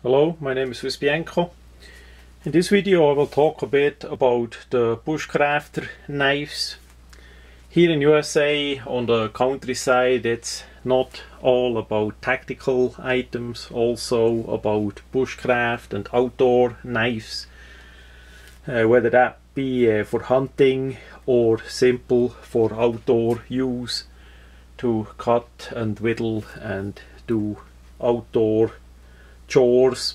Hello, my name is swissbianco. In this video I will talk a bit about the Bushcraft knives. Here in USA on the countryside it's not all about tactical items, also about bushcraft and outdoor knives. Whether that be for hunting or simple for outdoor use to cut and whittle and do outdoor chores.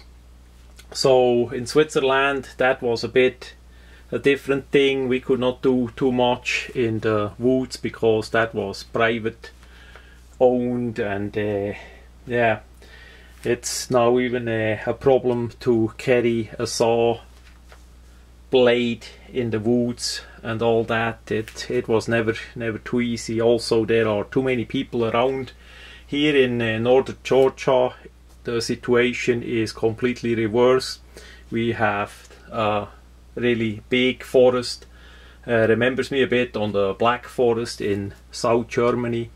So in Switzerland that was a bit a different thing. We could not do too much in the woods because that was private owned, and yeah, it's now even a problem to carry a saw blade in the woods and all that. It was never too easy. Also, there are too many people around. Here in northern Georgia the situation is completely reversed. We have a really big forest. Remembers me a bit on the Black Forest in South Germany.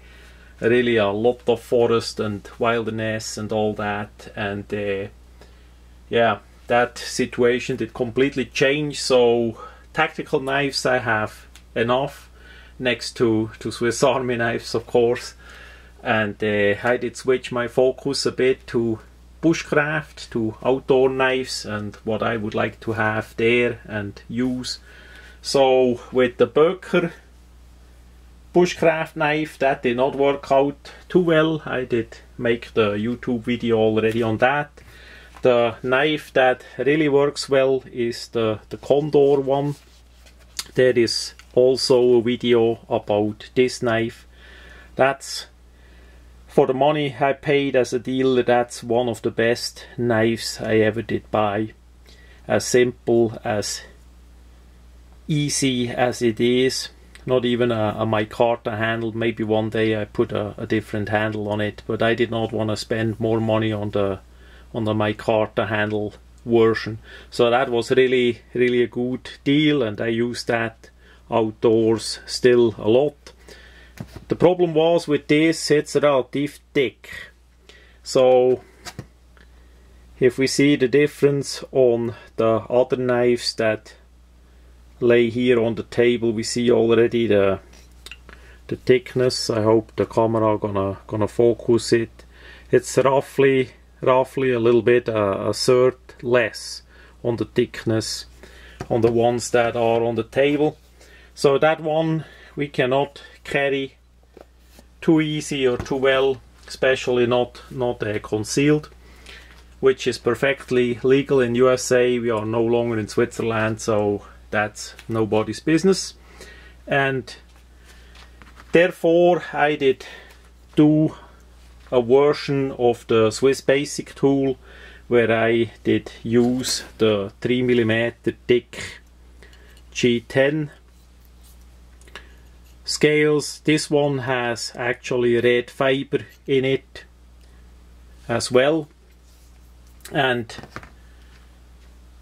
Really a lot of forest and wilderness and all that, and yeah, that situation did completely change. So tactical knives I have enough, next to Swiss Army knives of course, and I did switch my focus a bit to bushcraft, to outdoor knives, and what I would like to have there and use. So with the Böker bushcraft knife, that did not work out too well. I did make the YouTube video already on that. The knife that really works well is the Condor one. There is also a video about this knife. That's, for the money I paid as a deal, that's one of the best knives I ever did buy. As simple, as easy as it is. Not even a micarta handle. Maybe one day I put a different handle on it, but I did not want to spend more money on the micarta handle version. So that was really a good deal, and I use that outdoors still a lot. The problem was with this, it's relatively thick. So if we see the difference on the other knives that lay here on the table, we see already the thickness. I hope the camera gonna focus it. It's roughly a little bit a third less on the thickness on the ones that are on the table. So that one we cannot carry too easy or too well, especially not concealed, which is perfectly legal in USA. We are no longer in Switzerland, so that's nobody's business. And therefore I did do a version of the Swiss Basic tool where I did use the 3mm thick G10 scales. This one has actually red fiber in it as well, and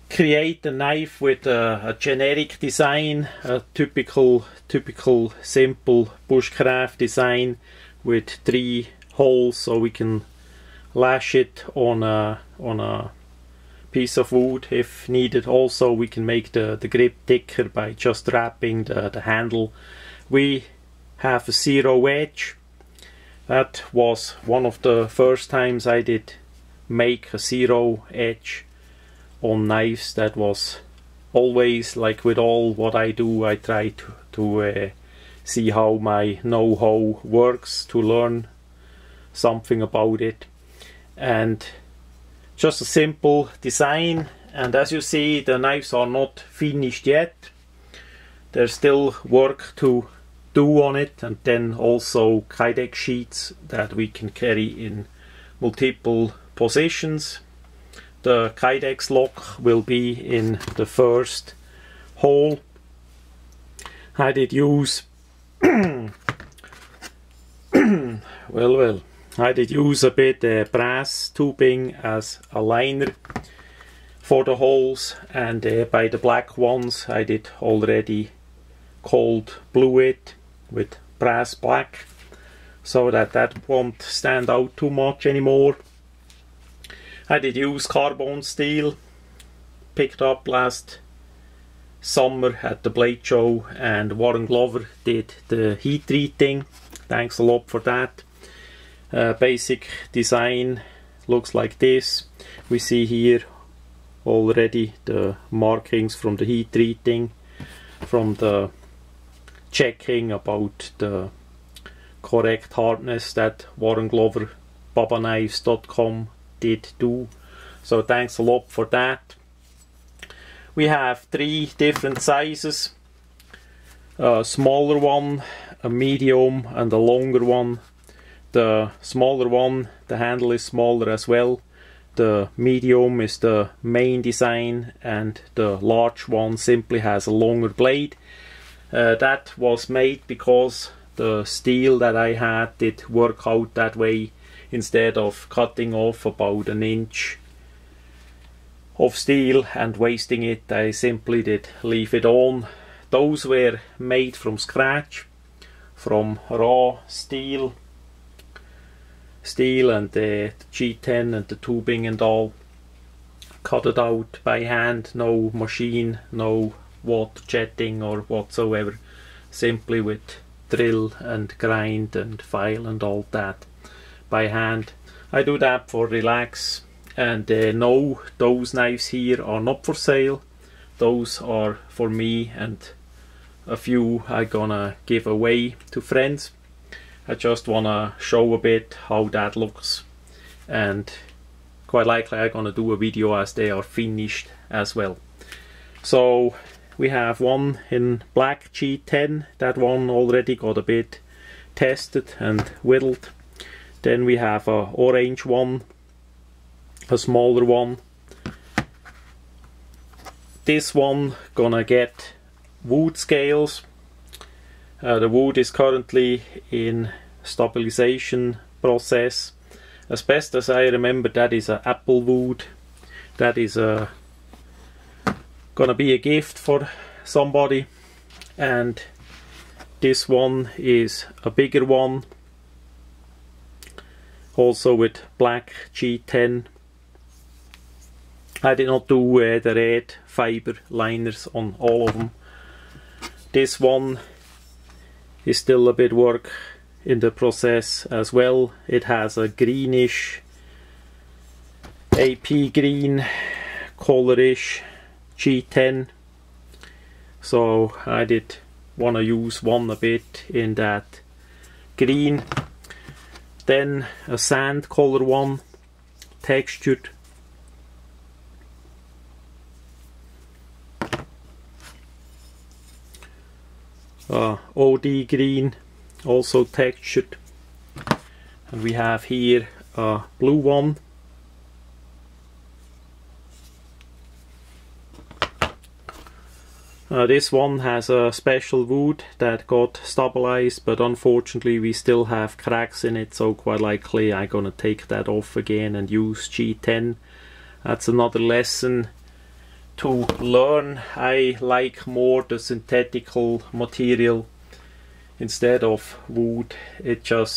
create a knife with a generic design, a typical simple bushcraft design with 3 holes, so we can lash it on a piece of wood if needed. Also we can make the grip thicker by just wrapping the handle. We have a 0 edge. That was one of the first times I did make a 0 edge on knives. That was always, like with all what I do, I try to see how my know-how works, to learn something about it. And just a simple design, and as you see the knives are not finished yet. There's still work to do on it, and then also Kydex sheets that we can carry in multiple positions. The Kydex lock will be in the first hole. I did use I did use a bit brass tubing as a liner for the holes, and by the black ones I did already cold blue it with brass black, so that won't stand out too much anymore. I did use carbon steel, picked up last summer at the blade show, and Warren Glover did the heat treating. Thanks a lot for that. Basic design looks like this. We see here already the markings from the heat treating, from the checking about the correct hardness that Warren Glover BabaKnives.com did do. So thanks a lot for that. We have 3 different sizes, a smaller one, a medium and a longer one. The smaller one, the handle is smaller as well. The medium is the main design, and the large one simply has a longer blade. That was made because the steel that I had did work out that way. Instead of cutting off about an inch of steel and wasting it, I simply did leave it on. Those were made from scratch, from raw steel and the G10 and the tubing and all. Cut it out by hand, no machine, no water jetting or whatsoever. Simply with drill and grind and file and all that by hand. I do that for relax. And no, those knives here are not for sale. Those are for me, and a few I gonna give away to friends. I just wanna show a bit how that looks, and quite likely I'm gonna do a video as they are finished as well. So we have one in black G10. That one already got a bit tested and whittled. Then we have a orange one, a smaller one. This one gonna get wood scales. The wood is currently in stabilization process. As best as I remember, that is a apple wood. That is gonna be a gift for somebody. And this one is a bigger one, also with black G10. I did not do the red fiber liners on all of them. This one is still a bit work in the process as well. It has a greenish, AP green, colorish G10. So I did want to use one a bit in that green. Then a sand color one, textured. OD green, also textured. And we have here a blue one. This one has a special wood that got stabilized, but unfortunately we still have cracks in it, so quite likely I'm gonna take that off again and use G10. That's another lesson to learn. I like more the synthetical material instead of wood. The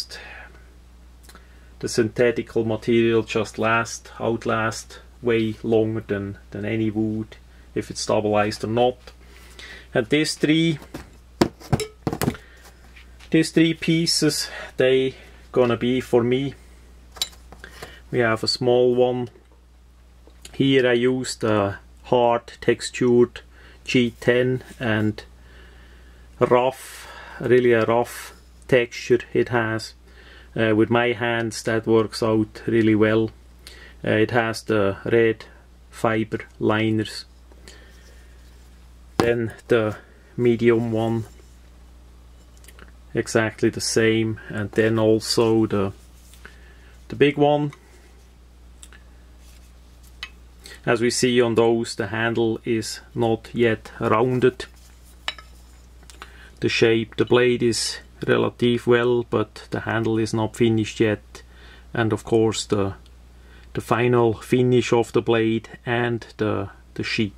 synthetical material just outlast way longer than any wood, if it's stabilized or not. And these three pieces, they gonna be for me. We have a small one. Here I used a hard textured G10 and really a rough texture it has. With my hands that works out really well. It has the red fiber liners. Then the medium one, exactly the same, and then also the big one. As we see on those, the handle is not yet rounded. The shape, the blade is relative well, but the handle is not finished yet. And of course the final finish of the blade and the sheet.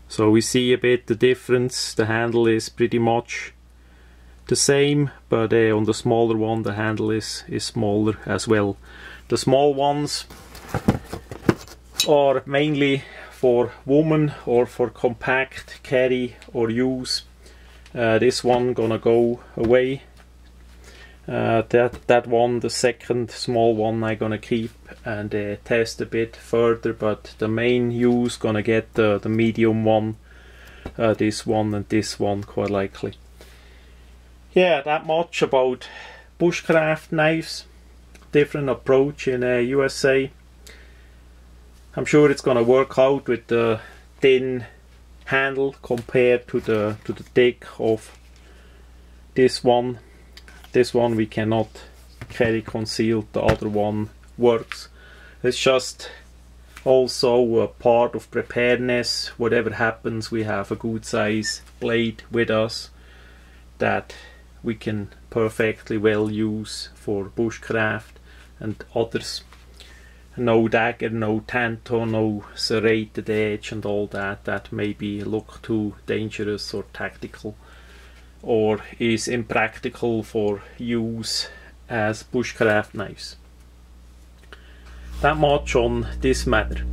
So we see a bit the difference. The handle is pretty much the same, but on the smaller one the handle is smaller as well. The small ones, are mainly for women or for compact carry or use. This one gonna go away. That one, the second small one, I gonna keep and test a bit further, but the main use gonna get the medium one, this one and this one quite likely. Yeah, that much about bushcraft knives. Different approach in USA. I'm sure it's gonna work out with the thin handle compared to the thick of this one. This one we cannot carry concealed, the other one works. It's just also a part of preparedness. Whatever happens, we have a good size blade with us that we can perfectly well use for bushcraft and others. No dagger, no tanto, no serrated edge and all that. That maybe look too dangerous or tactical, or is impractical for use as bushcraft knives. That much on this matter.